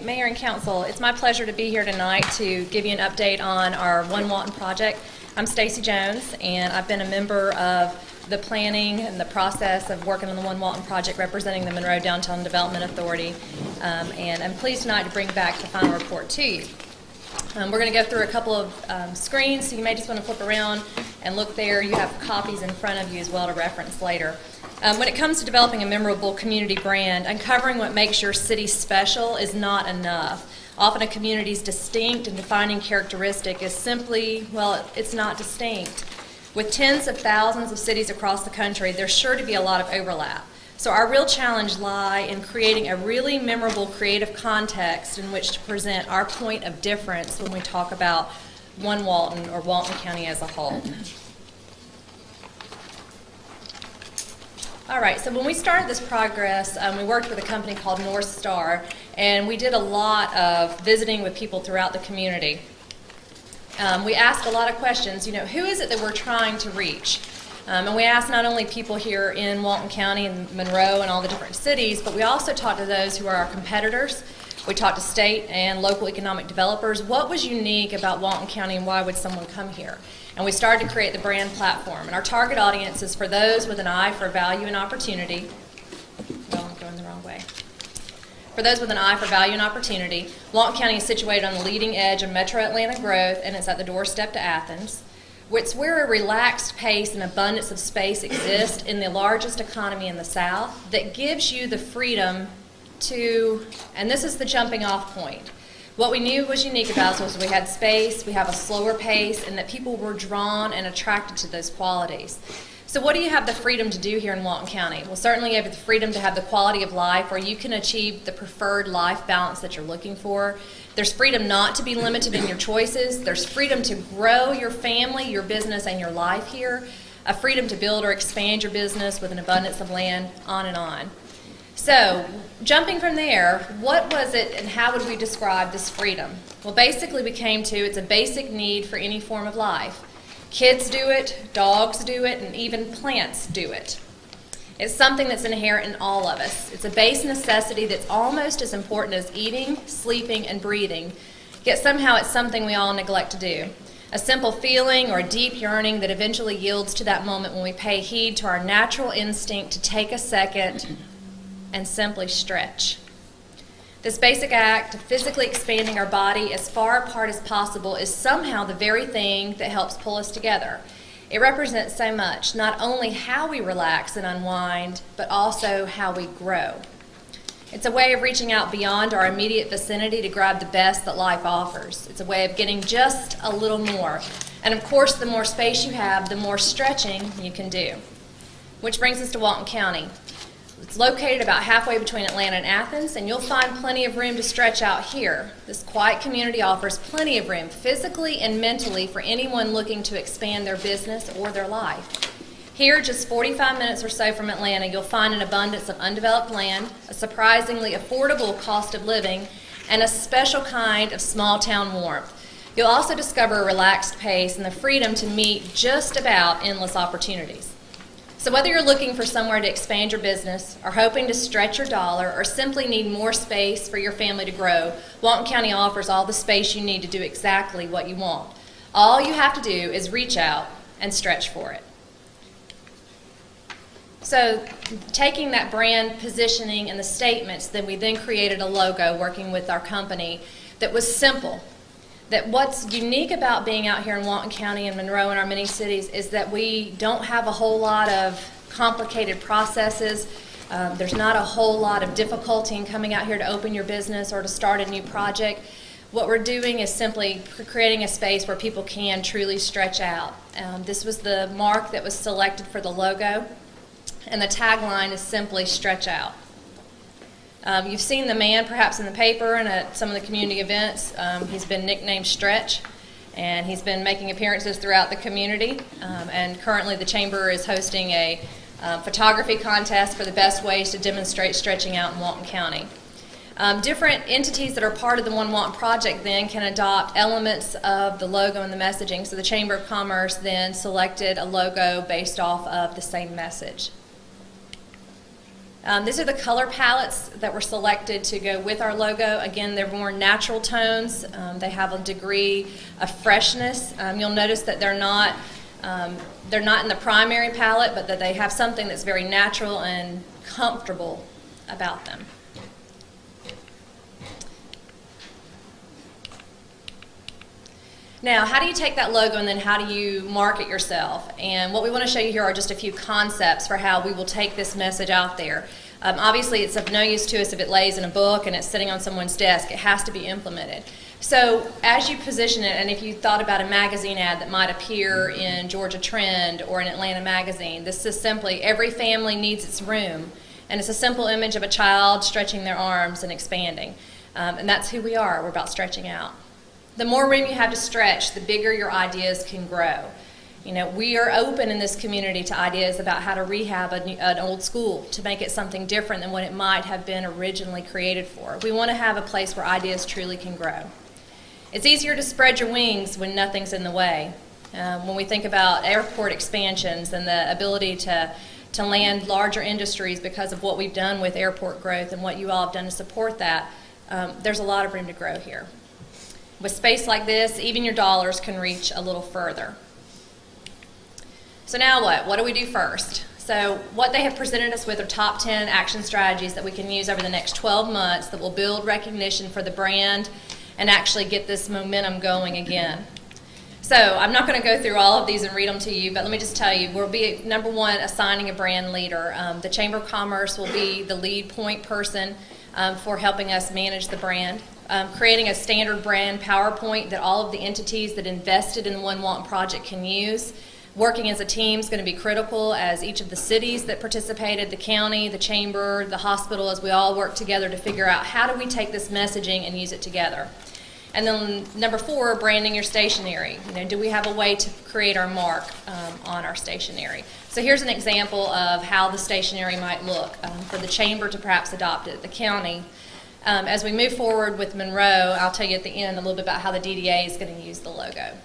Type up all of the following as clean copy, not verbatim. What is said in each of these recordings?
Mayor and Council, it's my pleasure to be here tonight to give you an update on our One Walton project. I'm Stacy Jones, and I've been a member of the planning and the process of working on the One Walton project representing the Monroe Downtown Development Authority, and I'm pleased tonight to bring back the final report to you. We're going to go through a couple of screens, so you may just want to flip around and look there. You have copies in front of you as well to reference later. When it comes to developing a memorable community brand, uncovering what makes your city special is not enough. Often a community's distinct and defining characteristic is simply, well, it's not distinct. With tens of thousands of cities across the country, there's sure to be a lot of overlap. So our real challenge lies in creating a really memorable creative context in which to present our point of difference when we talk about One Walton or Walton County as a whole. All right, so when we started this progress, we worked with a company called North Star, and we did a lot of visiting with people throughout the community. We asked a lot of questions, who is it that we're trying to reach? And we asked not only people here in Walton County and Monroe and all the different cities, but we also talked to those who are our competitors. We talked to state and local economic developers. What was unique about Walton County and why would someone come here? And we started to create the brand platform. And our target audience is for those with an eye for value and opportunity. Well, I'm going the wrong way. For those with an eye for value and opportunity, Walton County is situated on the leading edge of metro Atlanta growth, and it's at the doorstep to Athens. It's where a relaxed pace and abundance of space exist in the largest economy in the South that gives you the freedom to, and this is the jumping off point. What we knew was unique about us was we had space, we have a slower pace, and that people were drawn and attracted to those qualities. So what do you have the freedom to do here in Walton County? Well, certainly you have the freedom to have the quality of life where you can achieve the preferred life balance that you're looking for. There's freedom not to be limited in your choices. There's freedom to grow your family, your business, and your life here. A freedom to build or expand your business with an abundance of land, on and on. So, jumping from there, what was it and how would we describe this freedom? Well, basically we came to it's a basic need for any form of life. Kids do it, dogs do it, and even plants do it. It's something that's inherent in all of us. It's a base necessity that's almost as important as eating, sleeping, and breathing, yet somehow it's something we all neglect to do. A simple feeling or a deep yearning that eventually yields to that moment when we pay heed to our natural instinct to take a second and simply stretch. This basic act of physically expanding our body as far apart as possible is somehow the very thing that helps pull us together. It represents so much, not only how we relax and unwind, but also how we grow. It's a way of reaching out beyond our immediate vicinity to grab the best that life offers. It's a way of getting just a little more. And of course, the more space you have, the more stretching you can do. Which brings us to Walton County. It's located about halfway between Atlanta and Athens, and you'll find plenty of room to stretch out here. This quiet community offers plenty of room, physically and mentally, for anyone looking to expand their business or their life. Here, just 45 minutes or so from Atlanta, you'll find an abundance of undeveloped land, a surprisingly affordable cost of living, and a special kind of small-town warmth. You'll also discover a relaxed pace and the freedom to meet just about endless opportunities. So whether you're looking for somewhere to expand your business, or hoping to stretch your dollar, or simply need more space for your family to grow, Walton County offers all the space you need to do exactly what you want. All you have to do is reach out and stretch for it. So taking that brand positioning and the statements, then we then created a logo working with our company that was simple. That what's unique about being out here in Walton County and Monroe and our many cities is that we don't have a whole lot of complicated processes. There's not a whole lot of difficulty in coming out here to open your business or to start a new project. What we're doing is simply creating a space where people can truly stretch out. This was the mark that was selected for the logo, and the tagline is simply stretch out. You've seen the man perhaps in the paper and at some of the community events. He's been nicknamed Stretch, and he's been making appearances throughout the community. And currently the Chamber is hosting a photography contest for the best ways to demonstrate stretching out in Walton County. Different entities that are part of the One Walton project then can adopt elements of the logo and the messaging. So the Chamber of Commerce then selected a logo based off of the same message. These are the color palettes that were selected to go with our logo. Again, they're more natural tones. They have a degree of freshness. You'll notice that they're not in the primary palette, but that they have something that's very natural and comfortable about them. Now, how do you take that logo and then how do you market yourself? And what we want to show you here are just a few concepts for how we will take this message out there. Obviously, it's of no use to us if it lays in a book and it's sitting on someone's desk. It has to be implemented. So as you position it, and if you thought about a magazine ad that might appear in Georgia Trend or in Atlanta Magazine, this is simply every family needs its room. And it's a simple image of a child stretching their arms and expanding. And that's who we are. We're about stretching out. The more room you have to stretch, the bigger your ideas can grow. You know, we are open in this community to ideas about how to rehab an old school, to make it something different than what it might have been originally created for. We want to have a place where ideas truly can grow. It's easier to spread your wings when nothing's in the way. When we think about airport expansions and the ability to land larger industries because of what we've done with airport growth and what you all have done to support that, there's a lot of room to grow here. With space like this, even your dollars can reach a little further. So now what? What do we do first? So what they have presented us with are top 10 action strategies that we can use over the next 12 months that will build recognition for the brand and actually get this momentum going again. So I'm not going to go through all of these and read them to you, but let me just tell you, we'll be, number one, assigning a brand leader. The Chamber of Commerce will be the lead point person for helping us manage the brand. Creating a standard brand PowerPoint that all of the entities that invested in the One Walton project can use. Working as a team is going to be critical, as each of the cities that participated, the county, the chamber, the hospital, as we all work together to figure out how do we take this messaging and use it together. And then number 4, branding your stationery. You know, do we have a way to create our mark on our stationery? So here's an example of how the stationery might look for the chamber to perhaps adopt it, the county. As we move forward with Monroe, I'll tell you at the end a little bit about how the DDA is going to use the logo.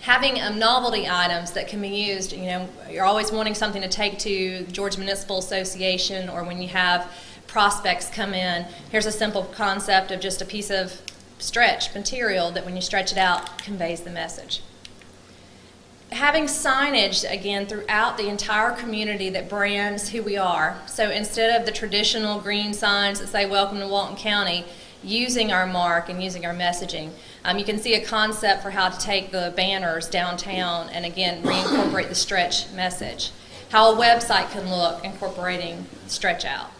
Having novelty items that can be used, you know, you're always wanting something to take to Georgia Municipal Association, or when you have prospects come in, here's a simple concept of just a piece of stretch material that when you stretch it out conveys the message. Having signage, again, throughout the entire community that brands who we are. So instead of the traditional green signs that say welcome to Walton County, using our mark and using our messaging. You can see a concept for how to take the banners downtown and again reincorporate the stretch message. How a website can look incorporating stretch out.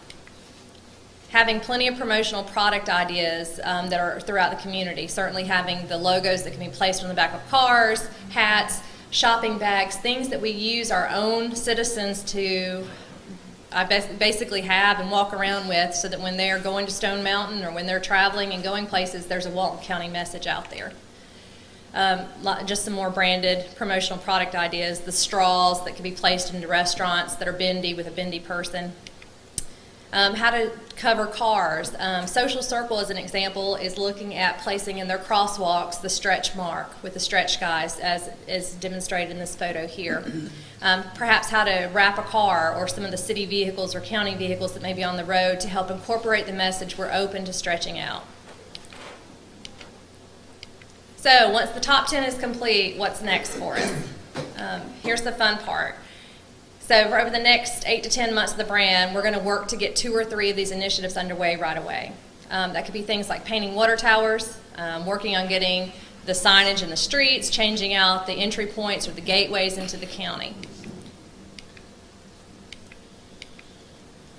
Having plenty of promotional product ideas that are throughout the community. Certainly having the logos that can be placed on the back of cars, hats, shopping bags, things that we use our own citizens to basically have and walk around with, so that when they're going to Stone Mountain or when they're traveling and going places, there's a Walton County message out there. Just some more branded promotional product ideas. The straws that can be placed into restaurants that are bendy with a bendy person. How to cover cars. Social Circle, as an example, is looking at placing in their crosswalks the stretch mark with the stretch guys, as is demonstrated in this photo here. Perhaps how to wrap a car or some of the city vehicles or county vehicles that may be on the road to help incorporate the message we're open to stretching out. So once the top 10 is complete, what's next for us? Here's the fun part. So for over the next 8 to 10 months of the brand, we're going to work to get 2 or 3 of these initiatives underway right away. That could be things like painting water towers, working on getting the signage in the streets, changing out the entry points or the gateways into the county.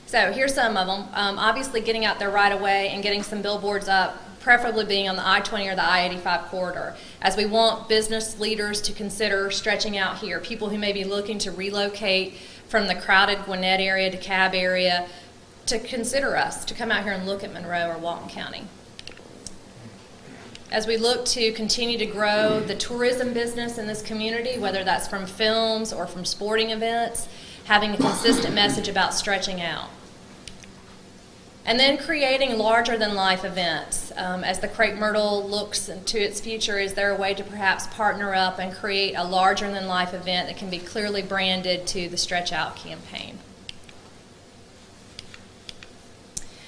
So here's some of them. Obviously getting out there right away and getting some billboards up, preferably being on the I-20 or the I-85 corridor, as we want business leaders to consider stretching out here, people who may be looking to relocate from the crowded Gwinnett area, DeKalb area, to consider us, to come out here and look at Monroe or Walton County. As we look to continue to grow the tourism business in this community, whether that's from films or from sporting events, having a consistent message about stretching out. And then creating larger-than-life events. As the Crepe Myrtle looks to its future, is there a way to perhaps partner up and create a larger-than-life event that can be clearly branded to the Stretch Out campaign?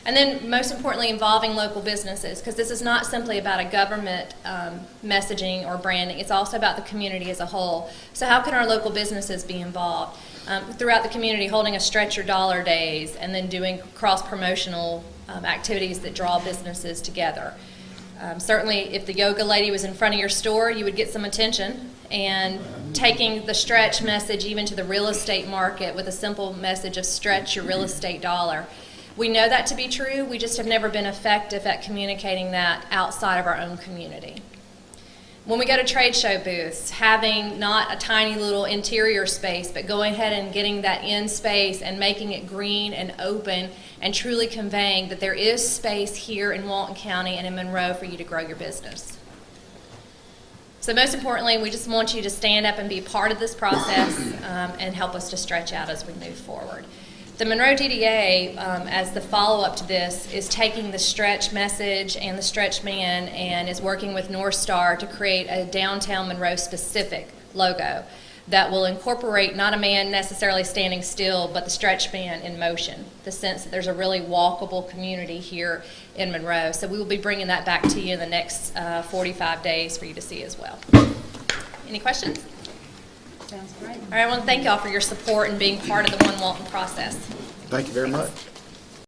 And then, most importantly, involving local businesses, because this is not simply about a government messaging or branding. It's also about the community as a whole. So how can our local businesses be involved? Throughout the community, holding a Stretch Your Dollar days, and then doing cross-promotional activities that draw businesses together. Certainly, if the yoga lady was in front of your store, you would get some attention. And taking the stretch message even to the real estate market with a simple message of stretch your real estate dollar. We know that to be true, we just have never been effective at communicating that outside of our own community. When we go to trade show booths, having not a tiny little interior space, but going ahead and getting that in space and making it green and open and truly conveying that there is space here in Walton County and in Monroe for you to grow your business. So most importantly, we just want you to stand up and be part of this process and help us to stretch out as we move forward. The Monroe DDA, as the follow-up to this, is taking the stretch message and the stretch man and is working with North Star to create a downtown Monroe-specific logo that will incorporate not a man necessarily standing still, but the stretch man in motion, the sense that there's a really walkable community here in Monroe. So we will be bringing that back to you in the next 45 days for you to see as well. Any questions? Sounds great. All right, I want to thank y'all for your support and being part of the One Walton process. Thank you very much.